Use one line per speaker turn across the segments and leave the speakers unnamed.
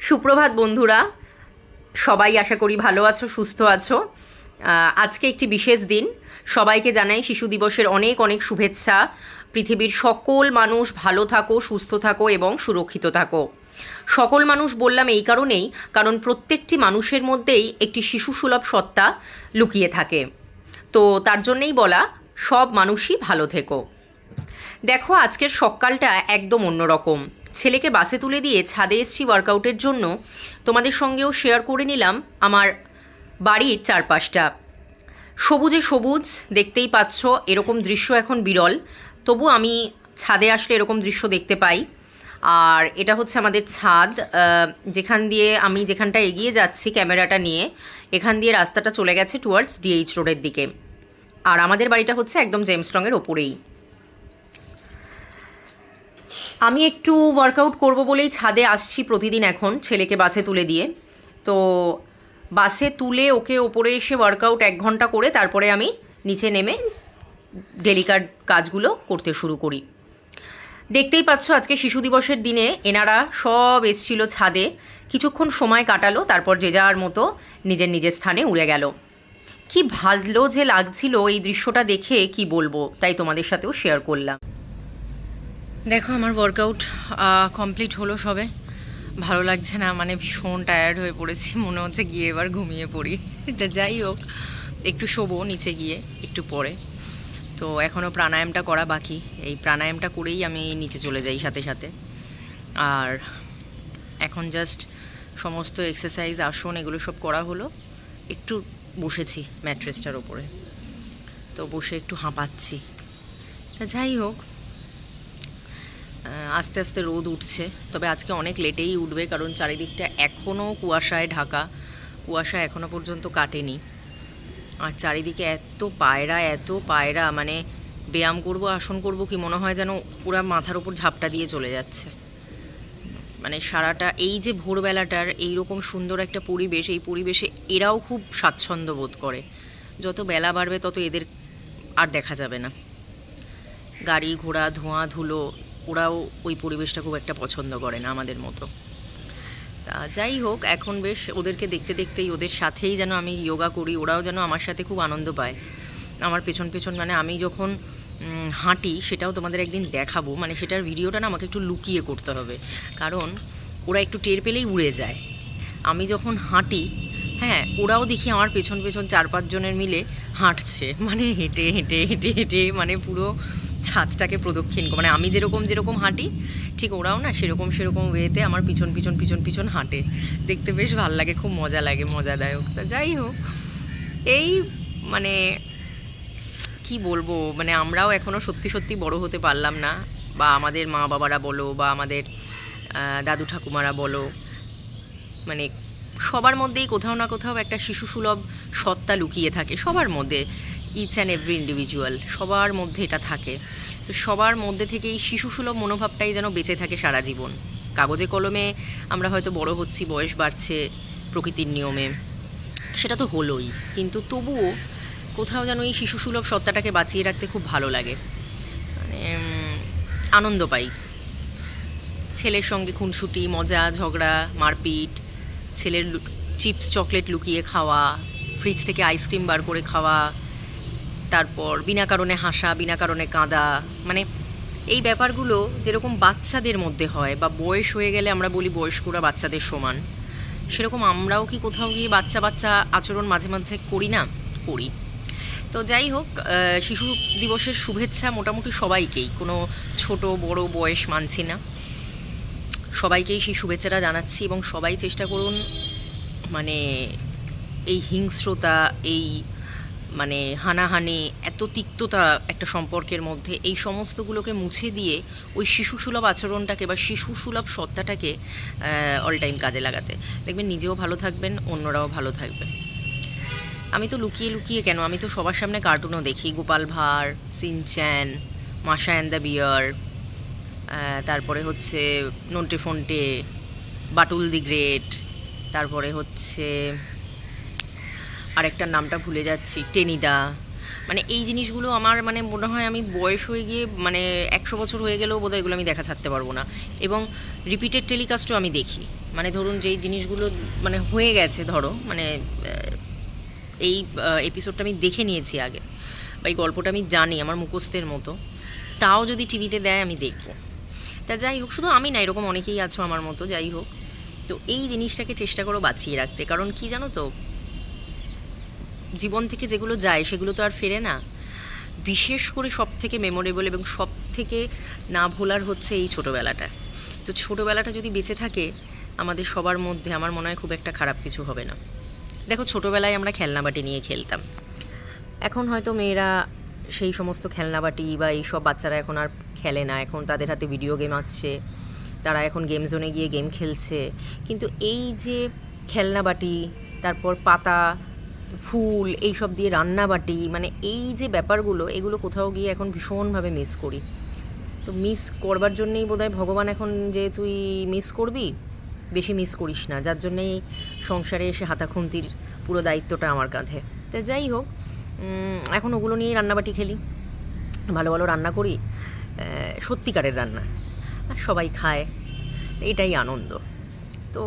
সুপ্রভাত বন্ধুরা, সবাই আশা করি ভালো আছো, সুস্থ আছো। আজকে একটি বিশেষ দিন। সবাইকে জানাই শিশু দিবসের অনেক অনেক শুভেচ্ছা। পৃথিবীর সকল মানুষ ভালো থাকো, সুস্থ থাকো এবং সুরক্ষিত থাকো। সকল মানুষ বললাম এই কারণেই, কারণ প্রত্যেকটি মানুষের মধ্যেই একটি শিশুসুলভ সত্তা লুকিয়ে থাকে। তো তার জন্যেই বলা, সব মানুষই ভালো থেকো। দেখো, আজকের সকালটা একদম অন্যরকম। ছেলেকে বাসে তুলে দিয়ে ছাদে এসছি ওয়ার্কআউটের জন্য। তোমাদের সঙ্গেও শেয়ার করে নিলাম আমার বাড়ির চারপাশটা। সবুজে সবুজ, দেখতেই পাচ্ছ। এরকম দৃশ্য এখন বিরল, তবু আমি ছাদে আসলে এরকম দৃশ্য দেখতে পাই। আর এটা হচ্ছে আমাদের ছাদ, যেখান দিয়ে আমি যেখানটা এগিয়ে যাচ্ছি ক্যামেরাটা নিয়ে, এখান দিয়ে রাস্তাটা চলে গেছে টুয়ার্ডস ডিএইচ রোডের দিকে। আর আমাদের বাড়িটা হচ্ছে একদম জেমস্ট্রংয়ের ওপরেই। আমি একটু ওয়ার্কআউট করব বলেই ছাদে আসছি প্রতিদিন এখন ছেলেকে বাসে তুলে দিয়ে। তো বাসে তুলে ওকে ওপরে এসে ওয়ার্কআউট 1 ঘন্টা করে তারপরে আমি নিচে নেমে ডেলিকার কাজগুলো করতে শুরু করি। দেখতেই পাচ্ছ, আজকে শিশু দিবসের দিনে এনারা সব এসছিল ছাদে, কিছুক্ষণ সময় কাটালো, তারপর যে যার মতো নিজের নিজের স্থানে উড়ে গেল। কি ভালো যে লাগছিল এই দৃশ্যটা দেখে, কি বলবো, তাই তোমাদের সাথেও শেয়ার করলাম। দেখো, আমার ওয়ার্কআউট কমপ্লিট হলো সবে। ভালো লাগছে না, মানে ভীষণ টায়ার্ড হয়ে পড়েছি, মনে হচ্ছে গিয়ে এবার ঘুমিয়ে পড়ি। তা যাই হোক, একটু শোবো নিচে গিয়ে একটু পরে। তো এখনও প্রাণায়ামটা করা বাকি, এই প্রাণায়ামটা করেই আমি নিচে চলে যাই সাথে সাথে। আর এখন জাস্ট সমস্ত এক্সারসাইজ, আসন, এগুলো সব করা হলো। একটু বসেছি ম্যাট্রেসটার ওপরে, তো বসে একটু হাঁপাচ্ছি। তা যাই হোক, আস্তে আস্তে রোদ উঠছে, তবে আজকে অনেক লেটেই উঠবে, কারণ চারিদিকটা এখনও কুয়াশায় ঢাকা। কুয়াশা এখনও পর্যন্ত কাটেনি। আর চারিদিকে এত পায়রা, মানে ব্যায়াম করব, আসন করব, কি মনে হয় যেন পুরা মাথার ওপর ঝাপটা দিয়ে চলে যাচ্ছে। মানে সারাটা এই যে ভোরবেলাটার এইরকম সুন্দর একটা পরিবেশ, এই পরিবেশে এরাও খুব স্বাচ্ছন্দ্য বোধ করে। যত বেলা বাড়বে তত এদের আর দেখা যাবে না। গাড়ি ঘোড়া, ধোঁয়া ধুলো, ওরাও ওই পরিবেশটা খুব একটা পছন্দ করে না আমাদের মতো। তা যাই হোক, এখন বেশ ওদেরকে দেখতে দেখতেই, ওদের সাথেই যেন আমি যোগা করি, ওরাও যেন আমার সাথে খুব আনন্দ পায় আমার পেছন পেছন। মানে আমি যখন হাঁটি, সেটাও তোমাদের একদিন দেখাবো, মানে সেটার ভিডিওটা না আমাকে একটু লুকিয়ে করতে হবে, কারণ ওরা একটু টের পেলেই উড়ে যায়। আমি যখন হাঁটি, হ্যাঁ, ওরাও দেখি আমার পেছন পেছন 4-5 জনের মিলে হাঁটছে, মানে হেঁটে হেঁটে হেঁটে হেঁটে, মানে পুরো ছাদটাকে প্রদক্ষিণ, মানে আমি যেরকম হাঁটি, ঠিক ওরাও না সেরকম ওয়েতে আমার পিছন পিছন হাঁটে। দেখতে বেশ ভালো লাগে, খুব মজা লাগে, মজাদায়ক। তা যাই হোক, এই মানে কি বলবো, মানে আমরাও এখনও সত্যি বড় হতে পারলাম না, বা আমাদের মা বাবারা বলো, বা আমাদের দাদু ঠাকুমারা বলো, মানে সবার মধ্যেই কোথাও না কোথাও একটা শিশুসুলভ সত্তা লুকিয়ে থাকে, সবার মধ্যে, ইচ অ্যান্ড এভরি ইন্ডিভিজুয়াল, সবার মধ্যে এটা থাকে। তো সবার মধ্যে থেকে এই শিশুসুলভ মনোভাবটাই যেন বেঁচে থাকে সারা জীবন। কাগজে কলমে আমরা হয়তো বড় হচ্ছি, বয়স বাড়ছে প্রকৃতির নিয়মে, সেটা তো হলোই, কিন্তু তবুও কোথাও যেন এই শিশুসুলভ সত্তাটাকে বাঁচিয়ে রাখতে খুব ভালো লাগে, মানে আনন্দ পাই। ছেলের সঙ্গে খুনসুটি, মজা, ঝগড়া, মারপিট, ছেলের চিপস চকলেট লুকিয়ে খাওয়া, ফ্রিজ থেকে আইসক্রিম বার করে খাওয়া, তারপর বিনা কারণে হাসা, বিনা কারণে কাঁদা, মানে এই ব্যাপারগুলো যেরকম বাচ্চাদের মধ্যে হয়, বা বয়স হয়ে গেলে আমরা বলি বয়স্করা বাচ্চাদের সমান, সেরকম আমরাও কি কোথাও গিয়ে বাচ্চা আচরণ মাঝে মাঝে করি না? করি। তো যাই হোক, শিশু দিবসের শুভেচ্ছা মোটামুটি সবাইকেই, কোনো ছোট বড় বয়স মানছি না, সবাইকেই সেই শুভেচ্ছাটা জানাচ্ছি। এবং সবাই চেষ্টা করুন, মানে এই হিংস্রতা, এই মানে হানাহানি, এত তিক্ততা একটা সম্পর্কের মধ্যে, এই সমস্তগুলোকে মুছে দিয়ে ওই শিশুসুলভ আচরণটাকে বা শিশুসুলভ সত্তাটাকে অল টাইম কাজে লাগাতে, দেখবেন নিজেও ভালো থাকবেন, অন্যরাও ভালো থাকবে। আমি তো লুকিয়ে কেন, আমি তো সবার সামনে কার্টুনও দেখি, গোপাল ভাঁড়, সিনচ্যান, মাশা অ্যান্ড দ্য বিয়ার, তারপরে হচ্ছে নন্টে ফন্টে, বাটুল দি গ্রেট, তারপরে হচ্ছে আরেকটার নামটা ভুলে যাচ্ছি, টেনিদা, মানে এই জিনিসগুলো আমার মানে মনে হয় আমি বয়স হয়ে গিয়ে মানে 100 বছর হয়ে গেলেও বোধহয় এগুলো আমি দেখা ছাড়তে পারবো না। এবং রিপিটেড টেলিকাস্টও আমি দেখি, মানে ধরুন যেই জিনিসগুলো মানে হয়ে গেছে, ধরো মানে এই এপিসোডটা আমি দেখে নিয়েছি আগে, বা এই গল্পটা আমি জানি আমার মুখস্থের মতো, তাও যদি টিভিতে দেয় আমি দেখবো। তা যাই হোক, শুধু আমি না, এরকম অনেকেই আছো আমার মতো, যাই হোক। তো এই জিনিসটাকে চেষ্টা করো বাঁচিয়ে রাখতে, কারণ কি জানো তো, জীবন থেকে যেগুলো যায় সেগুলো তো আর ফেরে না। বিশেষ করে সব থেকে মেমোরেবল এবং সব থেকে না ভোলার হচ্ছে এই ছোটোবেলাটা। তো ছোটোবেলাটা যদি বেঁচে থাকে আমাদের সবার মধ্যে, আমার মনে হয় খুব একটা খারাপ কিছু হবে না। দেখো, ছোটোবেলায় আমরা খেলনাবাটি নিয়ে খেলতাম, এখন হয়তো মেয়েরা সেই সমস্ত খেলনাবাটি বা এইসব বাচ্চারা এখন আর খেলে না, এখন তাদের হাতে ভিডিও গেম আসছে, তারা এখন গেম জোনে গিয়ে গেম খেলছে। কিন্তু এই যে খেলনাবাটি, তারপর পাতা, ফুল, এইসব দিয়ে রান্নাবাটি, মানে এই যে ব্যাপারগুলো, এগুলো কোথাও গিয়ে এখন ভীষণভাবে মিস করি। তো মিস করবার জন্যেই বোধহয় ভগবান এখন যে তুই মিস করবি, বেশি মিস করিস না, যার জন্যেই সংসারে এসে হাতাখুন্তির পুরো দায়িত্বটা আমার কাঁধে। তা যাই হোক, এখন ওগুলো নিয়েই রান্নাবাটি খেলি, ভালো ভালো রান্না করি, সত্যিকারের রান্না, আর সবাই খায়, এটাই আনন্দ। তো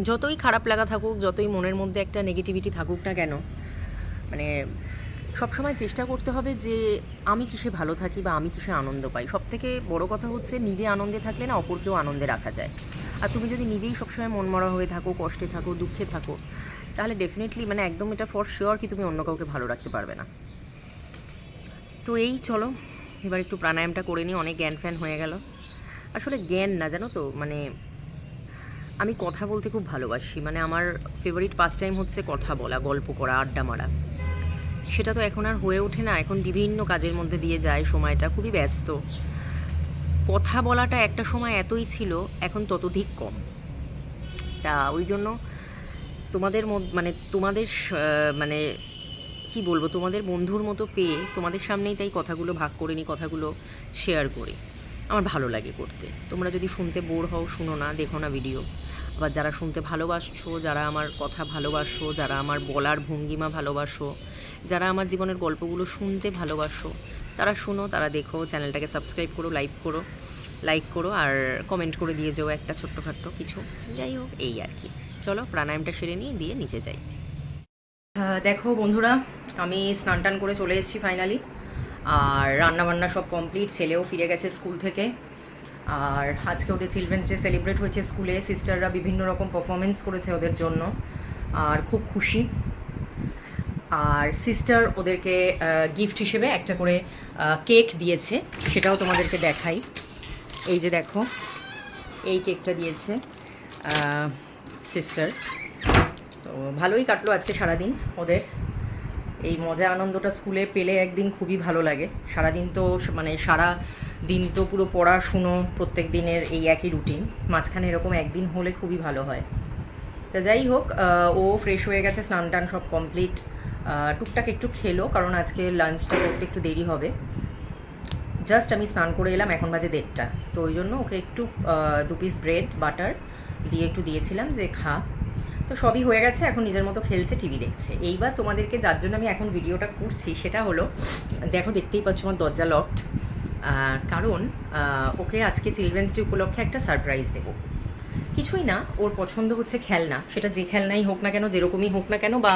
যতই খারাপ লাগা থাকুক, যতই মনের মধ্যে একটা নেগেটিভিটি থাকুক না কেন, মানে সবসময় চেষ্টা করতে হবে যে আমি কিসে ভালো থাকি বা আমি কিসে আনন্দ পাই। সব থেকে বড় কথা হচ্ছে নিজে আনন্দে থাকলে না অপরকেও আনন্দে রাখা যায়। আর তুমি যদি নিজেই সবসময় মনমরা হয়ে থাকো, কষ্টে থাকো, দুঃখে থাকো, তাহলে ডেফিনেটলি মানে একদম এটা ফর শিওর কি তুমি অন্য কাউকে ভালো রাখতে পারবে না। তো এই চলো এবার একটু প্রাণায়ামটা করে নিই, অনেক জ্ঞান ফ্যান হয়ে গেল। আসলে জ্ঞান না, জানো তো, মানে আমি কথা বলতে খুব ভালোবাসি, মানে আমার ফেভারিট পাস টাইম হচ্ছে কথা বলা, গল্প করা, আড্ডা মারা। সেটা তো এখন আর হয়ে ওঠে না, এখন বিভিন্ন কাজের মধ্যে দিয়ে যায় সময়টা, খুবই ব্যস্ত। কথা বলাটা একটা সময় এতই ছিল, এখন ততোধিক কম। তা ওই জন্য তোমাদের মানে তোমাদের মানে কি বলবো, তোমাদের বন্ধুর মতো পেয়ে তোমাদের সামনেই তাই কথাগুলো ভাগ করে নিই, কথাগুলো শেয়ার করি, আমার ভালো লাগে করতে। তোমরা যদি শুনতে বোর হও, শুনো না, দেখো না ভিডিও। আবার যারা শুনতে ভালোবাসছো, যারা আমার কথা ভালোবাসো, যারা আমার বলার ভঙ্গিমা ভালোবাসো, যারা আমার জীবনের গল্পগুলো শুনতে ভালোবাসো, তারা শুনো, তারা দেখো, চ্যানেলটাকে সাবস্ক্রাইব করো, লাইক করো আর কমেন্ট করে দিয়ে যাও একটা ছোট্টখাট্ট কিছু। যাই হোক, এই আর কি। চলো প্রাণায়ামটা সেরে নিয়ে দিয়ে নিচে যাই। দেখো বন্ধুরা, আমি স্নান টান করে চলে এসেছি ফাইনালি, আর রান্নাবান্না সব কমপ্লিট, ছেলেও ফিরে গেছে স্কুল থেকে। আর আজকে ওদের চিলড্রেন্স ডে সেলিব্রেট হয়েছে স্কুলে, সিস্টাররা বিভিন্ন রকম পারফরমেন্স করেছে ওদের জন্য, আর খুব খুশি। আর সিস্টার ওদেরকে গিফট হিসেবে একটা করে কেক দিয়েছে, সেটাও তোমাদেরকে দেখাই। এই যে দেখো, এই কেকটা দিয়েছে সিস্টার। তো ভালোই কাটলো আজকে সারাদিন ওদের, এই মজা আনন্দটা স্কুলে পেলে একদিন খুবই ভালো লাগে। সারাদিন তো মানে সারা দিন তো পুরো পড়াশুনো, প্রত্যেক দিনের এই একই রুটিন, মাঝখানে এরকম একদিন হলে খুবই ভালো হয়। তা যাই হোক, ও ফ্রেশ হয়ে গেছে, স্নান টান সব কমপ্লিট, টুকটাক একটু খেলো, কারণ আজকে লাঞ্চটা করতে একটু দেরি হবে। জাস্ট আমি স্নান করে এলাম, এখন বাজে 1:30, তো ওই জন্য ওকে একটু 2 পিস ব্রেড বাটার দিয়ে একটু দিয়েছিলাম যে খা। তো সবই হয়ে গেছে, এখন নিজের মতো খেলছে, টিভি দেখছে। এইবার তোমাদেরকে যার জন্য আমি এখন ভিডিওটা করছি সেটা হলো, দেখো দেখতেই পাচ্ছ আমার দরজা লকড, কারণ ওকে আজকে চিলড্রেন্স ডে উপলক্ষে একটা সারপ্রাইজ দেবো। কিছুই না, ওর পছন্দ হচ্ছে খেলনা, সেটা যে খেলনাই হোক না কেন, যেরকমই হোক না কেন, বা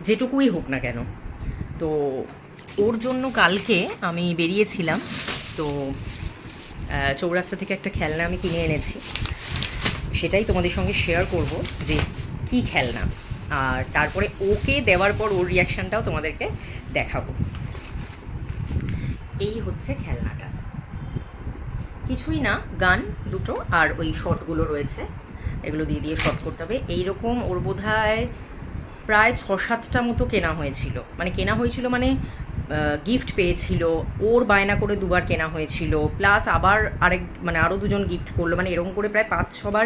যেটুকুই হোক না কেন। তো ওর জন্য কালকে আমি বেরিয়েছিলাম, তো চৌরাস্তা থেকে একটা খেলনা আমি কিনে এনেছি, সেটাই তোমাদের সঙ্গে শেয়ার করব যে কি খেলনা, আর তারপরে ওকে দেওয়ার পর ওর রিয়াকশানটাও তোমাদেরকে দেখাবো। এই হচ্ছে খেলনাটা, কিছুই না, গান দুটো আর ওই শটগুলো রয়েছে, এগুলো দিয়ে দিয়ে শট করতে হবে। এইরকম ওর বোধহয় প্রায় 6-7টা মতো কেনা হয়েছিল, মানে গিফট পেয়েছিল, ওর বায়না করে 2বার কেনা হয়েছিল, প্লাস আবার আরও 2জন গিফট করলো, মানে এরকম করে প্রায় 5-6বার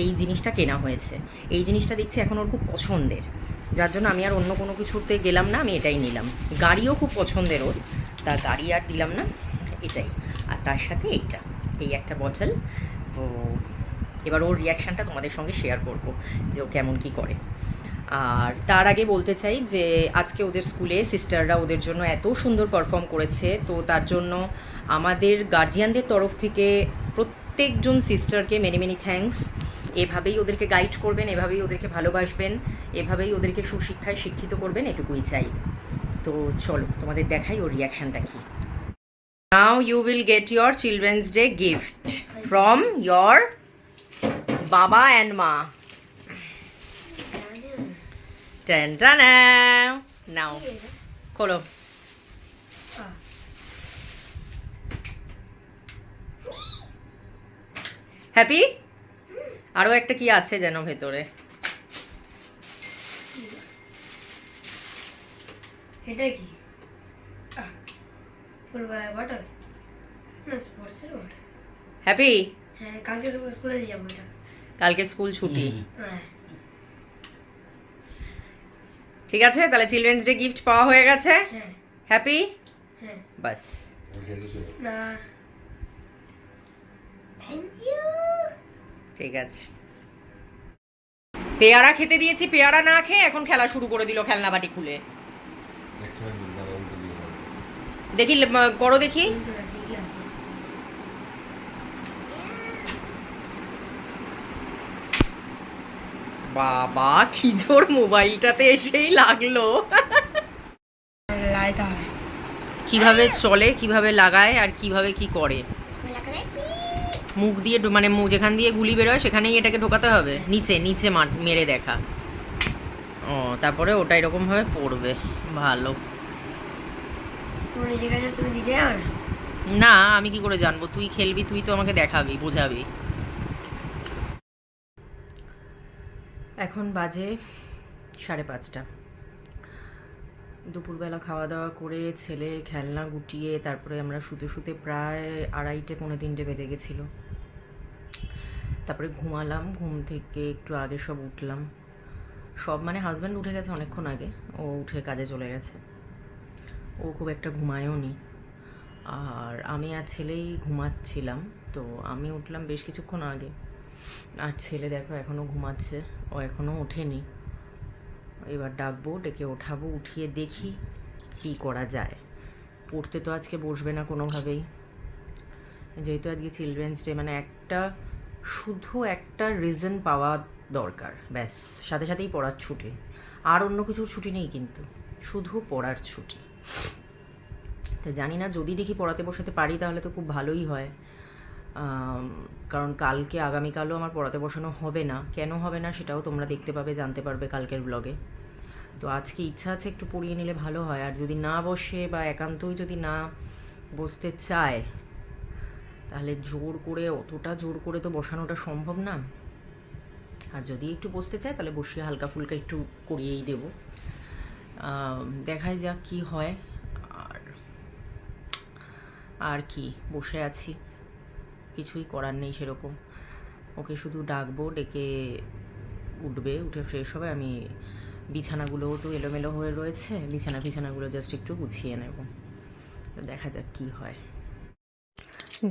এই জিনিসটা কেনা হয়েছে। এই জিনিসটা দেখছি এখন ওর খুব পছন্দের, যার জন্য আমি আর অন্য কোনো কিছুতে গেলাম না, আমি এটাই নিলাম। গাড়িও খুব পছন্দের ওর, তা গাড়ি আর দিলাম না, এটাই। আর তার সাথে এই একটা বটল। তো এবার ওর রিয়াকশানটা তোমাদের সঙ্গে শেয়ার করব যে ও কেমন কী করে। আর তার আগে বলতে চাই যে আজকে ওদের স্কুলে সিস্টাররা ওদের জন্য এত সুন্দর পারফর্ম করেছে, তো তার জন্য আমাদের গার্জিয়ানদের তরফ থেকে প্রত্যেকজন সিস্টারকে মেনি মেনি থ্যাঙ্কস। এভাবেই ওদেরকে গাইড করবেন, এভাবেই ওদেরকে ভালোবাসবেন, এভাবেই ওদেরকে সুশিক্ষায় শিক্ষিত করবেন, এটুকুই চাই। তো চলো তোমাদের দেখাই ওর রিয়াকশানটা কি। Now you will get your children's day gift from your বাবা অ্যান্ড মা। নাও খোলো। হ্যাপি? আরো একটা কি আছে যেন ভেতরে।
এটা কি? ফুলবালা বটল না, স্পোর্টসের বটল।
হ্যাপি?
হ্যাঁ, কালকে স্কুলে নিয়ে যাবো এটা।
কালকে স্কুল ছুটি।
হ্যাঁ,
ঠিক আছে, তাহলে চিলড্রেন্স ডে গিফট পাওয়া হয়ে গেছে।
হ্যাঁ,
হ্যাপি?
হ্যাঁ।
বাস,
না, থ্যাংক ইউ।
ঠিক আছে। পেয়ারা খেতে দিয়েছি, পেয়ারা না খেয়ে এখন খেলা শুরু করে দিল খেলনা বাটি খুলে। দেখি করো দেখি।
ঠিকই আছে।
বাবা কি জোর মোবাইলটাতে এসেই লাগলো।
লাইট হয়
কিভাবে চলে, কিভাবে লাগায় আর কিভাবে কি করে। মুখ দিয়ে মানে যেখান দিয়ে গুলি বেরোয় সেখানেই এটাকে ঢোকাতে হবে, নিচে নিচে মেরে দেখা। ও, তারপরে ওটা এরকম ভাবে পড়বে। ভালো।
তুমি নিজে গেছো, তুমি নিজে যাও না?
না, আমি কি করে জানবো? তুই খেলবি, তুই তো আমাকে দেখাবি, বোঝাবি। এখন বাজে 5:30। দুপুরবেলা খাওয়া দাওয়া করে ছেলে খেলনা গুটিয়ে তারপরে আমরা শুতে শুতে প্রায় 2:30 পৌনে 3টে বেজে গেছিলো। তারপরে ঘুমালাম, ঘুম থেকে একটু আগে সব উঠলাম। সব মানে হাজব্যান্ড উঠে গেছে অনেকক্ষণ আগে, ও উঠে কাজে চলে গেছে, ও খুব একটা ঘুমায়ও নি। আর আমি আর ছেলেই ঘুমাচ্ছিলাম, তো আমি উঠলাম বেশ কিছুক্ষণ আগে। আর ছেলে দেখো এখনও ঘুমাচ্ছে, ও এখনও ওঠেনি। এবার ডাকবো, ডেকে ওঠাবো, উঠিয়ে দেখি কি করা যায়। পড়তে তো আজকে বসবে না কোনোভাবেই, যেহেতু আজকে চিলড্রেন্স ডে, মানে শুধু একটা রিজন পাওয়া দরকার, ব্যাস, সাথে সাথেই পড়ার ছুটি। আর অন্য কিছুর ছুটি নেই, কিন্তু শুধু পড়ার ছুটি। তো জানি না, যদি দেখি পড়াতে বসাতে পারি তাহলে তো খুব ভালোই হয়, কারণ কালকে আগামীকালও আমার পড়াতে বসানো হবে না। কেন হবে না সেটাও তোমরা দেখতে পাবে, জানতে পারবে কালকের ব্লগে। তো আজকে ইচ্ছা আছে একটু পড়িয়ে নিলে ভালো হয়। আর যদি না বসে বা একান্তই যদি না বসতে চায়, তাহলে জোর করে, অতটা জোর করে তো বসানোটা সম্ভব না। আর যদি একটু বসতে চায় তাহলে বসিয়ে হালকা ফুলকা একটু করিয়েই দেব। দেখাই যাক কি হয়। আর কি, বসে আছি, কিছুই করার নেই সেরকম। ওকে শুধু ডাকবো, ডেকে উঠবে, উঠে ফ্রেশ হবে। আমি বিছানাগুলোও তো এলোমেলো হয়ে রয়েছে, বিছানাগুলো জাস্ট একটু গুছিয়ে নেব। দেখা যাক কি হয়।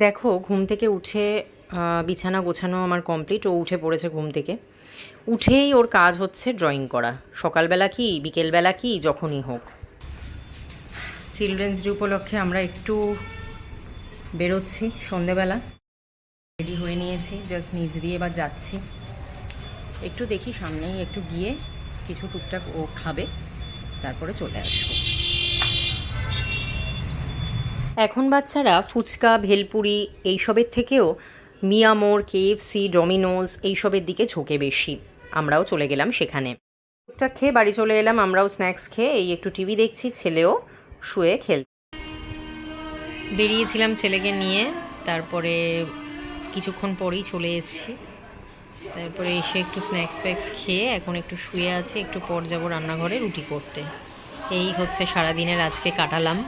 দেখো, ঘুম থেকে উঠে বিছানা গোছানো আমার কমপ্লিট। ও উঠে পড়েছে ঘুম থেকে। উঠেই ওর কাজ হচ্ছে ড্রয়িং করা, সকালবেলা কি বিকেলবেলা কি যখনই হোক। চিলড্রেন্স ডে উপলক্ষে আমরা একটু বেরোচ্ছি সন্ধেবেলা, রেডি হয়ে নিয়েছি, জাস্ট নিচ দিয়ে এবার যাচ্ছি। একটু দেখি সামনেই একটু গিয়ে কিছু টুকটাক ও খাবে, তারপরে চলে আসবো। এখন বাচ্চারা ফুচকা, ভেলপুরি এইসবের থেকেও মিয়ামোর, কেএফসি, ডমিনোজ এইসবের দিকে ঝোঁকে বেশি। আমরাও চলে গেলাম সেখানে। টুকটাক খেয়ে বাড়ি চলে এলাম, আমরাও স্ন্যাক্স খেয়ে এই একটু টিভি দেখছি, ছেলেও শুয়ে খেলছে। বেরিয়েছিলাম ছেলেকে নিয়ে, তারপরে কিছুক্ষণ পরেই চলে এসেছি। তারপরে এসে একটু স্ন্যাক্স ফ্যাক্স খেয়ে এখন একটু শুয়ে আছি, একটু পর যাবো রান্নাঘরে রুটি করতে। এই হচ্ছে সারাদিনের আজকে কাটালাম।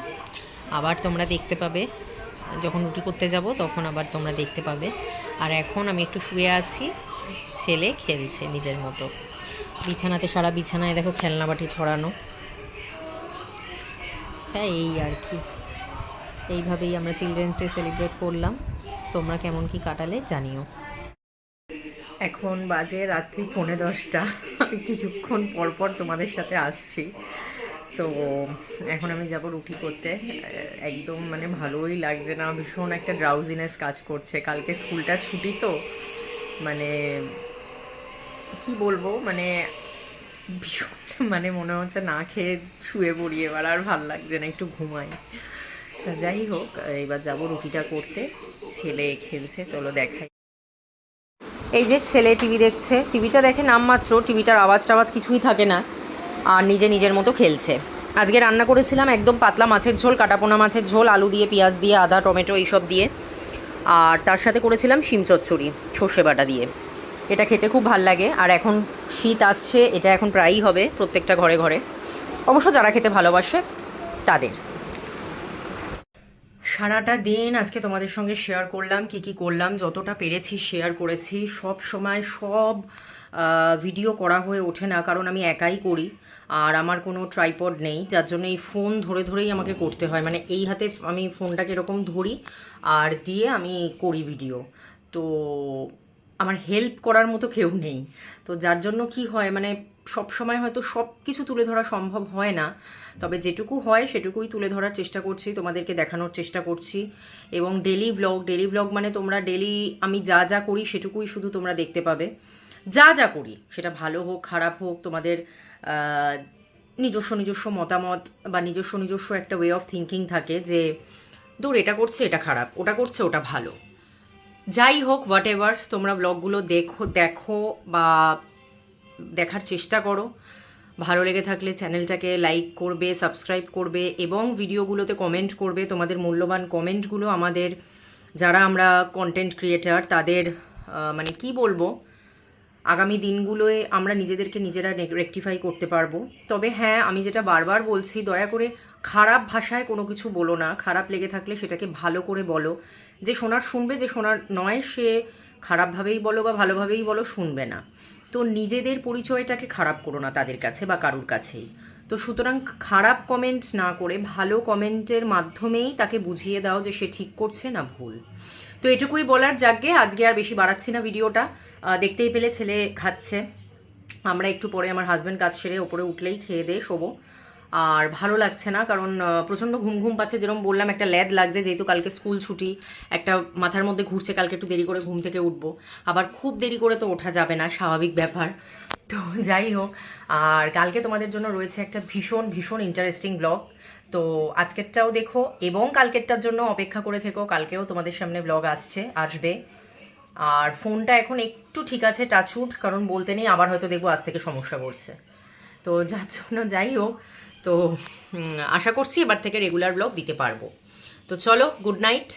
আবার তোমরা দেখতে পাবে যখন রুটি করতে যাব, তখন আবার তোমরা দেখতে পাবে। আর এখন আমি একটু শুয়ে আছি, ছেলে খেলছে নিজের মতো বিছানাতে। সারা বিছানায় দেখো খেলনা বাটি ছড়ানো। হ্যাঁ, এই আর কি, এইভাবেই আমরা চিলড্রেন্স ডে সেলিব্রেট করলাম। তোমরা কেমন কি কাটালে জানিও। এখন বাজে রাত্রি 10:45। আমি কিছুক্ষণ পর পর তোমাদের সাথে আসছি। তো এখন আমি যাব রুটি করতে। একদম মানে ভালোই লাগছে না, ভীষণ একটা ড্রাউজিনেস কাজ করছে। কালকে স্কুলটা ছুটি তো মানে কি বলবো, মানে ভীষণ মানে মনে হচ্ছে না খেয়ে শুয়ে পড়ি, এবার আর ভাল লাগছে না, একটু ঘুমাই। তা যাই হোক, এবার যাব রুটিটা করতে। ছেলে খেলছে, চলো দেখাই। এই যে ছেলে টিভি দেখছে, টিভিটা দেখে নামমাত্র, টিভিটার আওয়াজ টাওয়াজ কিছুই থাকে না, আর নিজে নিজের মতো খেলছে। আজকে রান্না করেছিলাম একদম পাতলা মাছের ঝোল, কাটাপোনা মাছের ঝোল, আলু দিয়ে, পেঁয়াজ দিয়ে, আদা টমেটো এইসব দিয়ে, আর তার সাথে করেছিলাম শিম চচ্চড়ি সর্ষে বাটা দিয়ে। এটা খেতে খুব ভাল লাগে, আর এখন শীত আসছে, এটা এখন প্রায়ই হবে প্রত্যেকটা ঘরে ঘরে, অবশ্য যারা খেতে ভালোবাসে তাদের। সারাটা দিন আজকে তোমাদের সঙ্গে শেয়ার করলাম, কি কি করলাম, যতটা পেরেছি শেয়ার করেছি। সব সময় সব ভিডিও করা হয়ে ওঠে না, কারণ আমি একাই করি, আর আমার কোনো ট্রাইপড নেই, যার জন্য এই ফোন ধরে ধরেই আমাকে করতে হয়। মানে এই হাতে আমি ফোনটাকে এরকম ধরি আর দিয়ে আমি করি ভিডিও। তো আমার হেল্প করার মতো কেউ নেই, তো যার জন্য কি হয়, মানে সব সময় হয়তো সব কিছু তুলে ধরা সম্ভব হয় না, তবে যেটুকু হয় সেটুকুই তুলে ধরার চেষ্টা করছি, তোমাদেরকে দেখানোর চেষ্টা করছি। এবং ডেলি ব্লগ মানে তোমরা ডেলি আমি যা যা করি সেটুকুই শুধু তোমরা দেখতে পাবে। যা যা করি সেটা ভালো হোক খারাপ হোক, তোমাদের নিজস্ব নিজস্ব মতামত বা নিজস্ব একটা ওয়ে অফ থিঙ্কিং থাকে যে দূর এটা করছে এটা খারাপ, ওটা করছে ওটা ভালো। যাই হোক, হোয়াট এভার, তোমরা ব্লগগুলো দেখো বা দেখার চেষ্টা করো। ভালো লেগে থাকলে চ্যানেলটাকে লাইক করবে, সাবস্ক্রাইব করবে এবং ভিডিওগুলোতে কমেন্ট করবে। তোমাদের মূল্যবান কমেন্টগুলো আমাদের, যারা আমরা কন্টেন্ট ক্রিয়েটার, তাদের মানে কি বলবো, আগামী দিনগুলোয় আমরা নিজেদেরকে নিজেরা রেকটিফাই করতে পারবো। তবে হ্যাঁ, আমি যেটা বারবার বলছি, দয়া করে খারাপ ভাষায় কোনো কিছু বলো না। খারাপ লেগে থাকলে সেটাকে ভালো করে বলো। যে শোনার শুনবে, যে শোনার নয় সে খারাপভাবেই বলো বা ভালোভাবেই বলো, শুনবে না। তো নিজেদের পরিচয়টাকে খারাপ করো না তাদের কাছে বা কারুর কাছেই। তো সুতরাং খারাপ কমেন্ট না করে ভালো কমেন্টের মাধ্যমেই তাকে বুঝিয়ে দাও যে সে ঠিক করছে না ভুল। তো এটুকুই বলার, যাকে আজকে আর বেশি বাড়াচ্ছি না ভিডিওটা। দেখতেই পেলে ছেলে খাচ্ছে, আমরা একটু পরে আমার হাজব্যান্ড কাজ সেরে ওপরে উঠলেই খেয়ে দিয়ে শোবো। আর ভালো লাগছে না, কারণ প্রচণ্ড ঘুম ঘুম পাচ্ছে, যেরকম বললাম একটা ল্যাদ লাগছে, যেহেতু কালকে স্কুল ছুটি, একটা মাথার মধ্যে ঘুরছে কালকে একটু দেরি করে ঘুম থেকে উঠবো। আবার খুব দেরি করে তো ওঠা যাবে না, স্বাভাবিক ব্যাপার। তো যাই হোক, আর কালকে তোমাদের জন্য রয়েছে একটা ভীষণ ভীষণ ইন্টারেস্টিং ব্লগ। তো আজকেরটাও দেখো এবং কালকেরটার জন্য অপেক্ষা করে থেকো, কালকেও তোমাদের সামনে ব্লগ আসবে। আর ফোনটা এখন একটু ঠিক আছে, টাচউড, কারণ বলতে নেই আবার হয়তো দেখবো আজ থেকে সমস্যা করছে। তো যার জন্য যাই হোক, তো আশা করছি এবার থেকে রেগুলার ব্লগ দিতে পারবো। তো চলো, good night,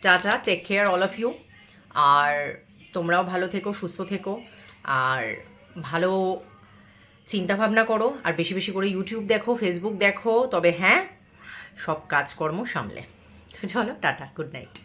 tata, take care all of you. আর তোমরাও ভালো থেকো, সুস্থ থেকো, আর ভালো চিন্তাভাবনা করো, আর বেশি বেশি করে ইউটিউব দেখো, ফেসবুক দেখো, তবে হ্যাঁ, সব কাজকর্ম সামলে। তো চলো, টাটা, গুড নাইট।